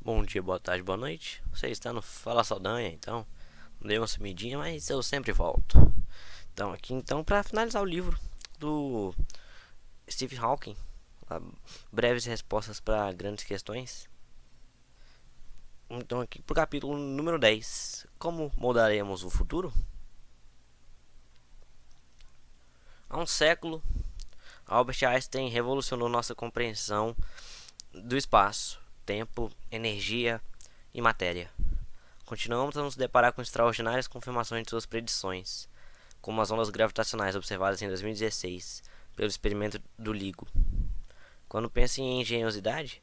Bom dia, boa tarde, boa noite. Você está no Fala Saldanha, então. Dei uma sumidinha, mas eu sempre volto. Então, aqui então para finalizar o livro do Stephen Hawking, breves respostas para grandes questões. Então, aqui pro capítulo número 10. Como moldaremos o futuro? Há um século, Albert Einstein revolucionou nossa compreensão do espaço, tempo, energia e matéria. Continuamos a nos deparar com extraordinárias confirmações de suas predições, como as ondas gravitacionais observadas em 2016 pelo experimento do LIGO. Quando penso em engenhosidade,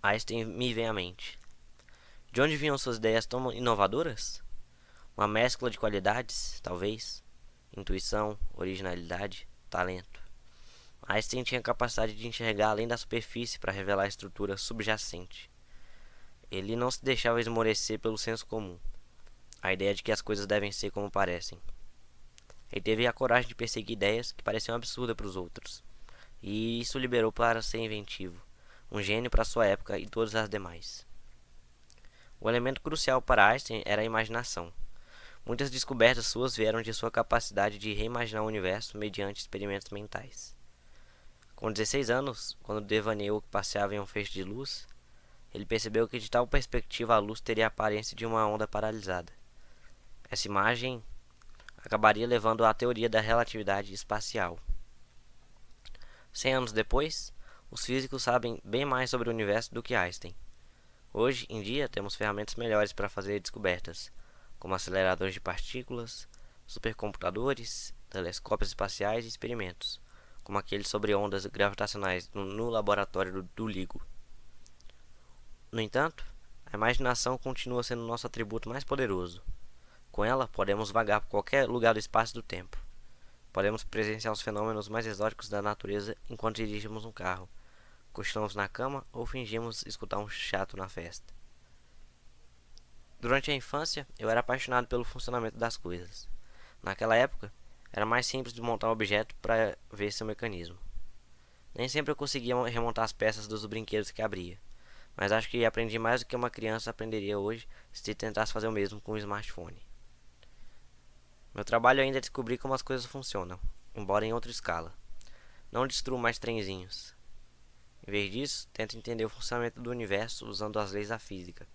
Einstein me vem à mente. De onde vinham suas ideias tão inovadoras? Uma mescla de qualidades, talvez. Intuição, originalidade, talento. Einstein tinha a capacidade de enxergar além da superfície para revelar a estrutura subjacente. Ele não se deixava esmorecer pelo senso comum, a ideia de que as coisas devem ser como parecem. Ele teve a coragem de perseguir ideias que pareciam absurdas para os outros, e isso o liberou para ser inventivo, um gênio para sua época e todas as demais. O elemento crucial para Einstein era a imaginação. Muitas descobertas suas vieram de sua capacidade de reimaginar o universo mediante experimentos mentais. Com 16 anos, quando devaneou que passeava em um feixe de luz, ele percebeu que de tal perspectiva a luz teria a aparência de uma onda paralisada. Essa imagem acabaria levando à teoria da relatividade espacial. 100 anos depois, os físicos sabem bem mais sobre o universo do que Einstein. Hoje em dia, temos ferramentas melhores para fazer descobertas, como aceleradores de partículas, supercomputadores, telescópios espaciais e experimentos, como aquele sobre ondas gravitacionais no laboratório do LIGO. No entanto, a imaginação continua sendo nosso atributo mais poderoso. Com ela, podemos vagar por qualquer lugar do espaço e do tempo. Podemos presenciar os fenômenos mais exóticos da natureza enquanto dirigimos um carro, cochilamos na cama ou fingimos escutar um chato na festa. Durante a infância, eu era apaixonado pelo funcionamento das coisas. Naquela época, era mais simples de montar um objeto para ver seu mecanismo. Nem sempre eu conseguia remontar as peças dos brinquedos que abria, mas acho que aprendi mais do que uma criança aprenderia hoje se tentasse fazer o mesmo com um smartphone. Meu trabalho ainda é descobrir como as coisas funcionam, embora em outra escala. Não destruo mais trenzinhos. Em vez disso, tento entender o funcionamento do universo usando as leis da física.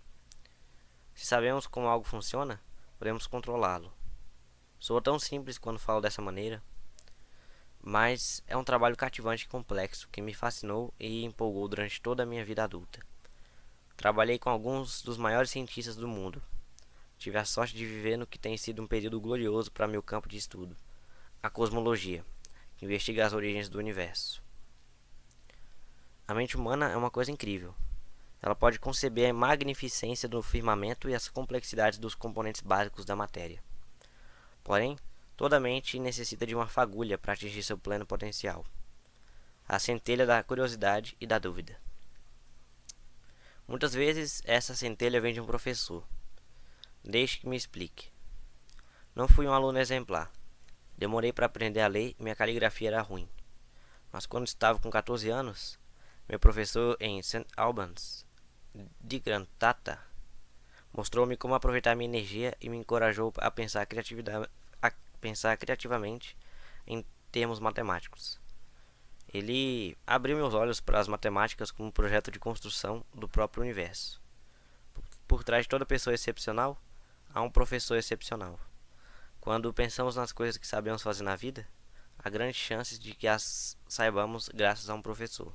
Se sabemos como algo funciona, podemos controlá-lo. Soa tão simples quando falo dessa maneira, mas é um trabalho cativante e complexo que me fascinou e empolgou durante toda a minha vida adulta. Trabalhei com alguns dos maiores cientistas do mundo. Tive a sorte de viver no que tem sido um período glorioso para meu campo de estudo, a cosmologia, que investiga as origens do universo. A mente humana é uma coisa incrível. Ela pode conceber a magnificência do firmamento e as complexidades dos componentes básicos da matéria. Porém, toda mente necessita de uma fagulha para atingir seu pleno potencial. A centelha da curiosidade e da dúvida. Muitas vezes, essa centelha vem de um professor. Deixe que me explique. Não fui um aluno exemplar. Demorei para aprender a ler e minha caligrafia era ruim. Mas quando estava com 14 anos, meu professor em St. Albans, Digran Tata, mostrou-me como aproveitar minha energia e me encorajou a pensar criativamente em termos matemáticos. Ele abriu meus olhos para as matemáticas como um projeto de construção do próprio universo. Por trás de toda pessoa excepcional, há um professor excepcional. Quando pensamos nas coisas que sabemos fazer na vida, há grandes chances de que as saibamos graças a um professor.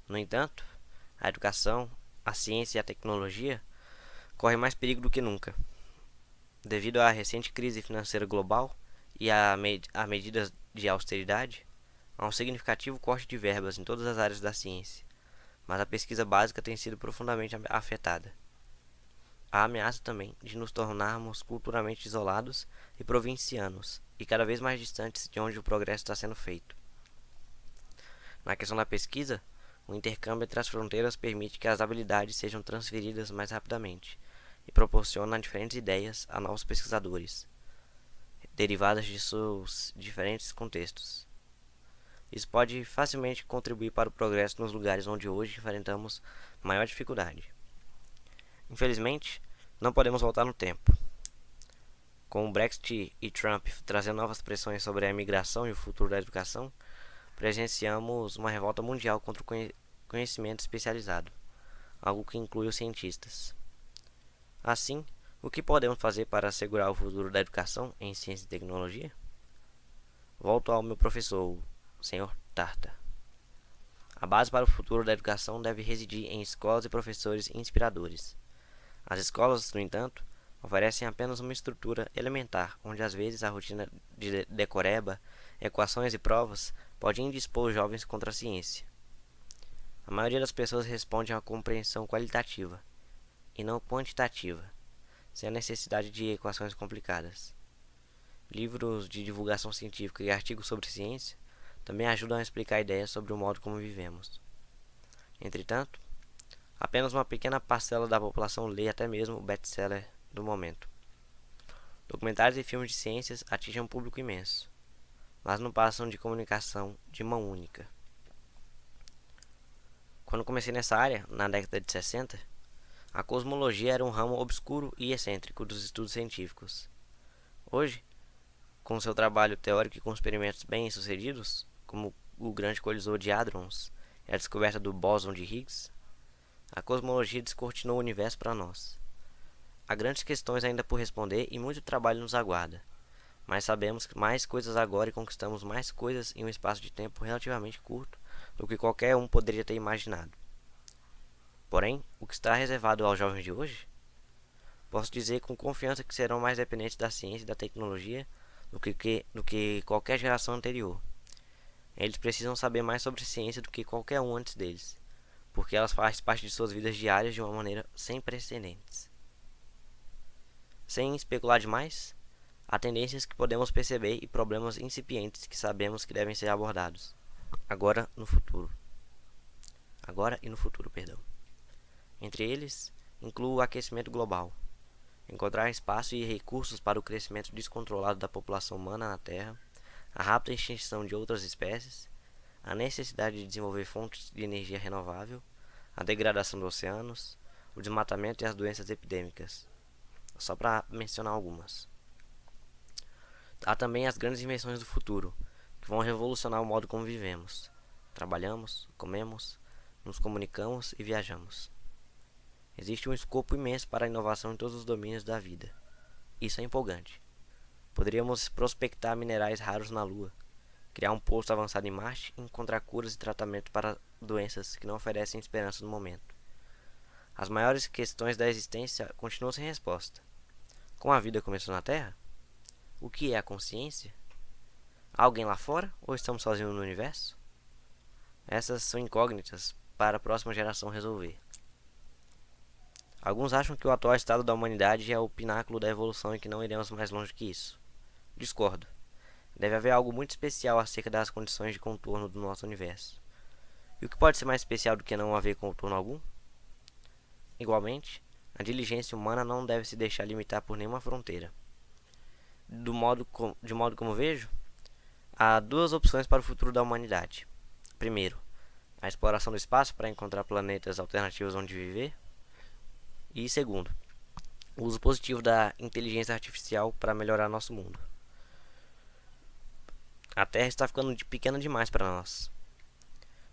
No entanto, a educação, a ciência e a tecnologia correm mais perigo do que nunca. Devido à recente crise financeira global e a medidas de austeridade, há um significativo corte de verbas em todas as áreas da ciência, mas a pesquisa básica tem sido profundamente afetada. Há a ameaça também de nos tornarmos culturalmente isolados e provincianos, e cada vez mais distantes de onde o progresso está sendo feito. Na questão da pesquisa, o intercâmbio entre as fronteiras permite que as habilidades sejam transferidas mais rapidamente e proporciona diferentes ideias a novos pesquisadores, derivadas de seus diferentes contextos. Isso pode facilmente contribuir para o progresso nos lugares onde hoje enfrentamos maior dificuldade. Infelizmente, não podemos voltar no tempo. Com o Brexit e Trump trazendo novas pressões sobre a imigração e o futuro da educação, presenciamos uma revolta mundial contra o conhecimento especializado, algo que inclui os cientistas. Assim, o que podemos fazer para assegurar o futuro da educação em ciência e tecnologia? Volto ao meu professor, o Sr. Tarta. A base para o futuro da educação deve residir em escolas e professores inspiradores. As escolas, no entanto, oferecem apenas uma estrutura elementar, onde às vezes a rotina de decoreba, equações e provas pode indispor os jovens contra a ciência. A maioria das pessoas responde a uma compreensão qualitativa, e não quantitativa, sem a necessidade de equações complicadas. Livros de divulgação científica e artigos sobre ciência também ajudam a explicar ideias sobre o modo como vivemos. Entretanto, apenas uma pequena parcela da população lê até mesmo o best-seller do momento. Documentários e filmes de ciências atingem um público imenso, mas não passam de comunicação de mão única. Quando comecei nessa área, na década de 60, a cosmologia era um ramo obscuro e excêntrico dos estudos científicos. Hoje, com seu trabalho teórico e com experimentos bem-sucedidos, como o Grande Colisor de Hadrons e a descoberta do bóson de Higgs, a cosmologia descortinou o universo para nós. Há grandes questões ainda por responder e muito trabalho nos aguarda, mas sabemos mais coisas agora e conquistamos mais coisas em um espaço de tempo relativamente curto do que qualquer um poderia ter imaginado. Porém, o que está reservado aos jovens de hoje? Posso dizer com confiança que serão mais dependentes da ciência e da tecnologia do que qualquer geração anterior. Eles precisam saber mais sobre ciência do que qualquer um antes deles, porque elas fazem parte de suas vidas diárias de uma maneira sem precedentes. Sem especular demais, há tendências que podemos perceber e problemas incipientes que sabemos que devem ser abordados. Agora e no futuro, perdão. Entre eles, incluo o aquecimento global, encontrar espaço e recursos para o crescimento descontrolado da população humana na Terra, a rápida extinção de outras espécies, a necessidade de desenvolver fontes de energia renovável, a degradação dos oceanos, o desmatamento e as doenças epidêmicas, só para mencionar algumas. Há também as grandes invenções do futuro, que vão revolucionar o modo como vivemos, trabalhamos, comemos, nos comunicamos e viajamos. Existe um escopo imenso para a inovação em todos os domínios da vida. Isso é empolgante. Poderíamos prospectar minerais raros na Lua, criar um posto avançado em Marte e encontrar curas e tratamento para doenças que não oferecem esperança no momento. As maiores questões da existência continuam sem resposta. Como a vida começou na Terra? O que é a consciência? Há alguém lá fora ou estamos sozinhos no universo? Essas são incógnitas para a próxima geração resolver. Alguns acham que o atual estado da humanidade é o pináculo da evolução e que não iremos mais longe que isso. Discordo. Deve haver algo muito especial acerca das condições de contorno do nosso universo. E o que pode ser mais especial do que não haver contorno algum? Igualmente, a diligência humana não deve se deixar limitar por nenhuma fronteira. De modo como vejo, há duas opções para o futuro da humanidade. Primeiro, a exploração do espaço para encontrar planetas alternativos onde viver. E segundo, o uso positivo da inteligência artificial para melhorar nosso mundo. A Terra está ficando pequena demais para nós.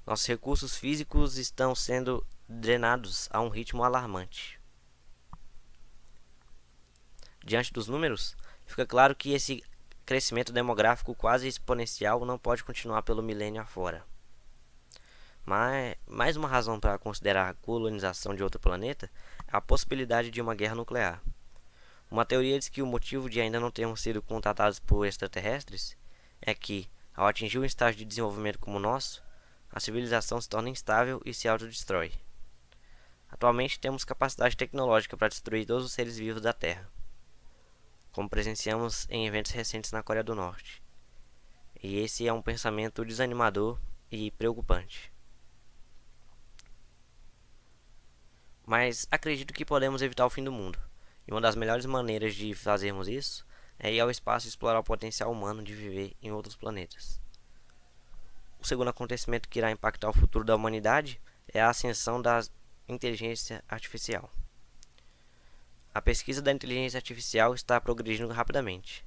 Nossos recursos físicos estão sendo drenados a um ritmo alarmante. Diante dos números, fica claro que esse crescimento demográfico quase exponencial não pode continuar pelo milênio afora. Mas mais uma razão para considerar a colonização de outro planeta é a possibilidade de uma guerra nuclear. Uma teoria diz que o motivo de ainda não termos sido contatados por extraterrestres é que, ao atingir um estágio de desenvolvimento como o nosso, a civilização se torna instável e se autodestrói. Atualmente temos capacidade tecnológica para destruir todos os seres vivos da Terra, como presenciamos em eventos recentes na Coreia do Norte. E esse é um pensamento desanimador e preocupante. Mas acredito que podemos evitar o fim do mundo, e uma das melhores maneiras de fazermos isso é ir ao espaço e explorar o potencial humano de viver em outros planetas. O segundo acontecimento que irá impactar o futuro da humanidade é a ascensão da inteligência artificial. A pesquisa da inteligência artificial está progredindo rapidamente.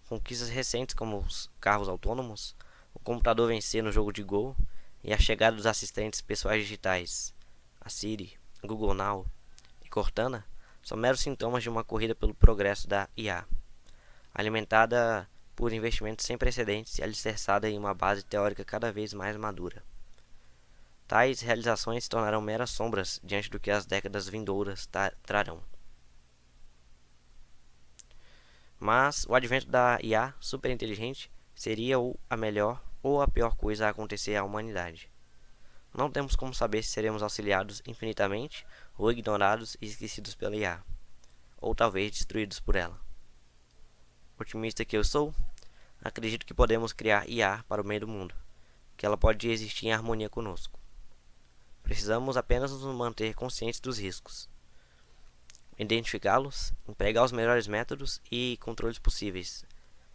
Conquistas recentes como os carros autônomos, o computador vencer no jogo de Go e a chegada dos assistentes pessoais digitais, a Siri, Google Now e Cortana, são meros sintomas de uma corrida pelo progresso da IA, alimentada por investimentos sem precedentes e alicerçada em uma base teórica cada vez mais madura. Tais realizações se tornarão meras sombras diante do que as décadas vindouras trarão. Mas o advento da IA superinteligente seria a melhor ou a pior coisa a acontecer à humanidade. Não temos como saber se seremos auxiliados infinitamente ou ignorados e esquecidos pela IA, ou talvez destruídos por ela. Otimista que eu sou, acredito que podemos criar IA para o meio do mundo, que ela pode existir em harmonia conosco. Precisamos apenas nos manter conscientes dos riscos, identificá-los, empregar os melhores métodos e controles possíveis,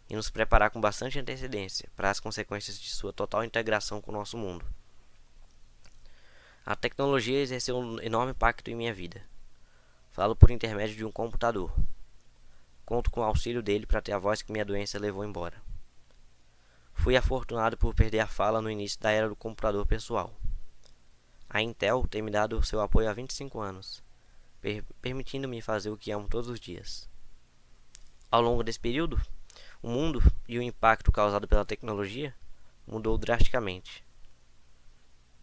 e nos preparar com bastante antecedência para as consequências de sua total integração com o nosso mundo. A tecnologia exerceu um enorme impacto em minha vida. Falo por intermédio de um computador. Conto com o auxílio dele para ter a voz que minha doença levou embora. Fui afortunado por perder a fala no início da era do computador pessoal. A Intel tem me dado seu apoio há 25 anos, permitindo-me fazer o que amo todos os dias. Ao longo desse período, o mundo e o impacto causado pela tecnologia mudou drasticamente.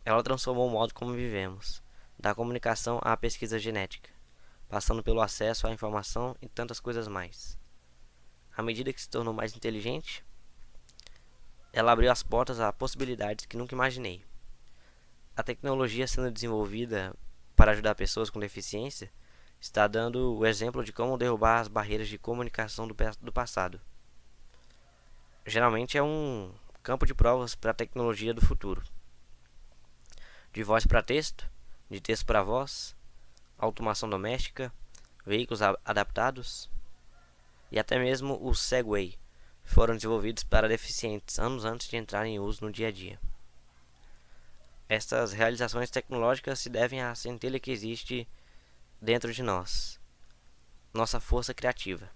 Ela transformou o modo como vivemos, da comunicação à pesquisa genética, passando pelo acesso à informação e tantas coisas mais. À medida que se tornou mais inteligente, ela abriu as portas a possibilidades que nunca imaginei. A tecnologia sendo desenvolvida para ajudar pessoas com deficiência está dando o exemplo de como derrubar as barreiras de comunicação do passado. Geralmente é um campo de provas para a tecnologia do futuro. De voz para texto, de texto para voz, automação doméstica, veículos adaptados e até mesmo o Segway foram desenvolvidos para deficientes anos antes de entrar em uso no dia a dia. Estas realizações tecnológicas se devem à centelha que existe dentro de nós, nossa força criativa.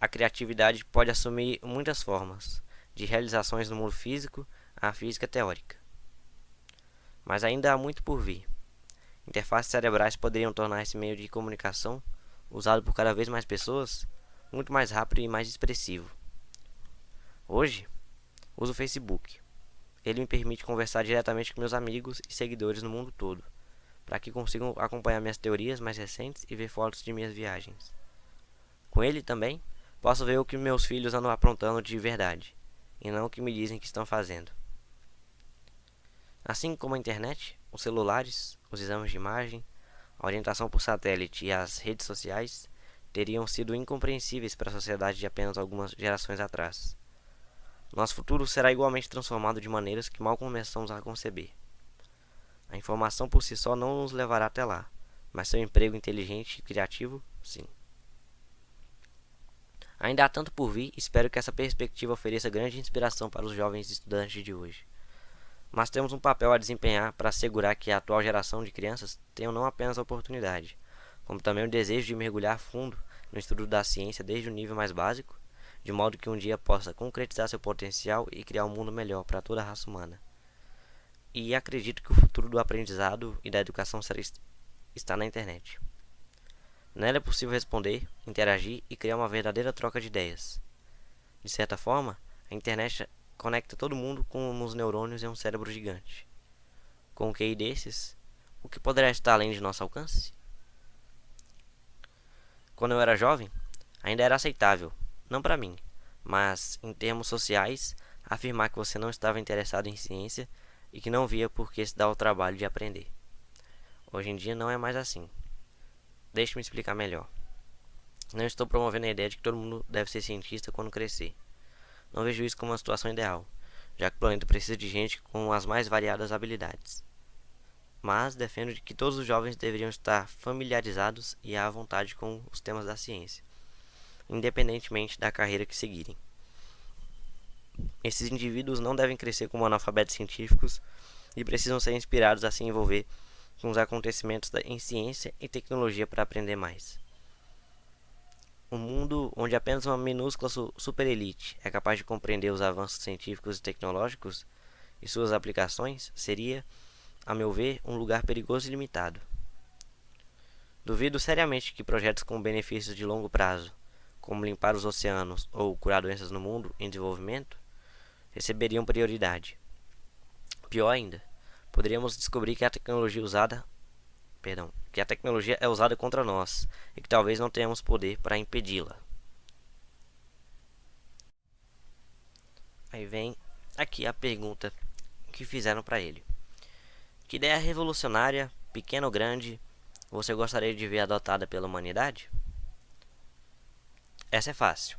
A criatividade pode assumir muitas formas, de realizações no mundo físico à física teórica. Mas ainda há muito por vir. Interfaces cerebrais poderiam tornar esse meio de comunicação, usado por cada vez mais pessoas, muito mais rápido e mais expressivo. Hoje, uso o Facebook. Ele me permite conversar diretamente com meus amigos e seguidores no mundo todo, para que consigam acompanhar minhas teorias mais recentes e ver fotos de minhas viagens. Com ele também, posso ver o que meus filhos andam aprontando de verdade, e não o que me dizem que estão fazendo. Assim como a internet, os celulares, os exames de imagem, a orientação por satélite e as redes sociais teriam sido incompreensíveis para a sociedade de apenas algumas gerações atrás. Nosso futuro será igualmente transformado de maneiras que mal começamos a conceber. A informação por si só não nos levará até lá, mas seu emprego inteligente e criativo, sim. Ainda há tanto por vir e espero que essa perspectiva ofereça grande inspiração para os jovens estudantes de hoje. Mas temos um papel a desempenhar para assegurar que a atual geração de crianças tenha não apenas a oportunidade, como também o desejo de mergulhar fundo no estudo da ciência desde o nível mais básico, de modo que um dia possa concretizar seu potencial e criar um mundo melhor para toda a raça humana. E acredito que o futuro do aprendizado e da educação está na internet. Nela é possível responder, interagir e criar uma verdadeira troca de ideias. De certa forma, a internet conecta todo mundo com os neurônios em um cérebro gigante. Com o QI desses, o que poderá estar além de nosso alcance? Quando eu era jovem, ainda era aceitável, não para mim, mas em termos sociais, afirmar que você não estava interessado em ciência e que não via por que se dar o trabalho de aprender. Hoje em dia não é mais assim. Deixe-me explicar melhor. Não estou promovendo a ideia de que todo mundo deve ser cientista quando crescer. Não vejo isso como uma situação ideal, já que o planeta precisa de gente com as mais variadas habilidades. Mas defendo que todos os jovens deveriam estar familiarizados e à vontade com os temas da ciência, independentemente da carreira que seguirem. Esses indivíduos não devem crescer como analfabetos científicos e precisam ser inspirados a se envolver com os acontecimentos em ciência e tecnologia para aprender mais. Um mundo onde apenas uma minúscula superelite é capaz de compreender os avanços científicos e tecnológicos e suas aplicações seria, a meu ver, um lugar perigoso e limitado. Duvido seriamente que projetos com benefícios de longo prazo, como limpar os oceanos ou curar doenças no mundo em desenvolvimento, receberiam prioridade. Pior ainda, poderíamos descobrir que que a tecnologia é usada contra nós e que talvez não tenhamos poder para impedi-la. Aí vem aqui a pergunta que fizeram para ele. Que ideia revolucionária, pequena ou grande, você gostaria de ver adotada pela humanidade? Essa é fácil.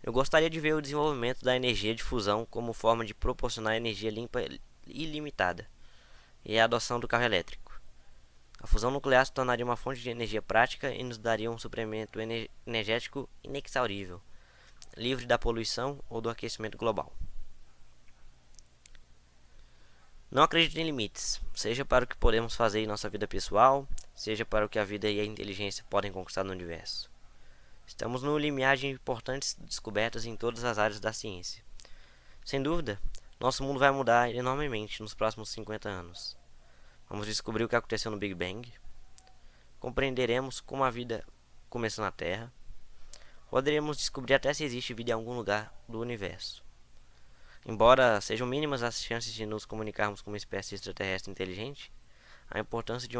Eu gostaria de ver o desenvolvimento da energia de fusão como forma de proporcionar energia limpa e ilimitada, e a adoção do carro elétrico. A fusão nuclear se tornaria uma fonte de energia prática e nos daria um suplemento energético inexaurível, livre da poluição ou do aquecimento global. Não acredito em limites, seja para o que podemos fazer em nossa vida pessoal, seja para o que a vida e a inteligência podem conquistar no universo. Estamos no limiar de importantes descobertas em todas as áreas da ciência. Sem dúvida, nosso mundo vai mudar enormemente nos próximos 50 anos. Vamos descobrir o que aconteceu no Big Bang, compreenderemos como a vida começou na Terra, poderemos descobrir até se existe vida em algum lugar do universo. Embora sejam mínimas as chances de nos comunicarmos com uma espécie extraterrestre inteligente, a importância de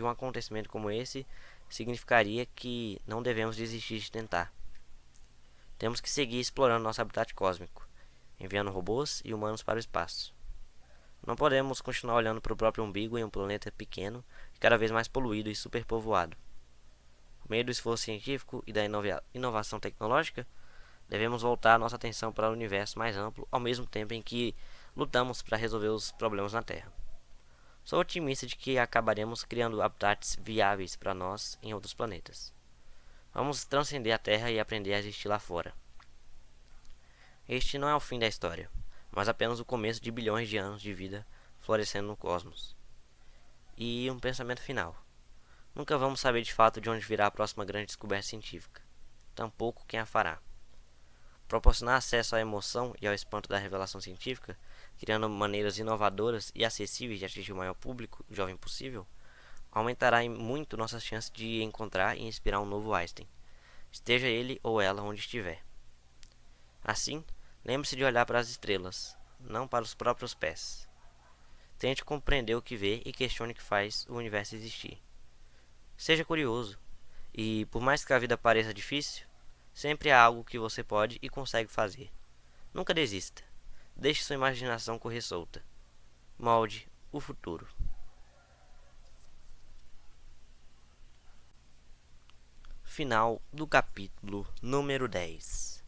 um acontecimento como esse significaria que não devemos desistir de tentar. Temos que seguir explorando nosso habitat cósmico, enviando robôs e humanos para o espaço. Não podemos continuar olhando para o próprio umbigo em um planeta pequeno e cada vez mais poluído e superpovoado. Por meio do esforço científico e da inovação tecnológica, devemos voltar nossa atenção para o universo mais amplo, ao mesmo tempo em que lutamos para resolver os problemas na Terra. Sou otimista de que acabaremos criando habitats viáveis para nós em outros planetas. Vamos transcender a Terra e aprender a existir lá fora. Este não é o fim da história, mas apenas o começo de bilhões de anos de vida florescendo no cosmos. E um pensamento final. Nunca vamos saber de fato de onde virá a próxima grande descoberta científica, tampouco quem a fará. Proporcionar acesso à emoção e ao espanto da revelação científica, criando maneiras inovadoras e acessíveis de atingir o maior público jovem possível, aumentará muito nossas chances de encontrar e inspirar um novo Einstein, esteja ele ou ela onde estiver. Assim, lembre-se de olhar para as estrelas, não para os próprios pés. Tente compreender o que vê e questione o que faz o universo existir. Seja curioso, e por mais que a vida pareça difícil, sempre há algo que você pode e consegue fazer. Nunca desista. Deixe sua imaginação correr solta. Molde o futuro. Final do capítulo número 10.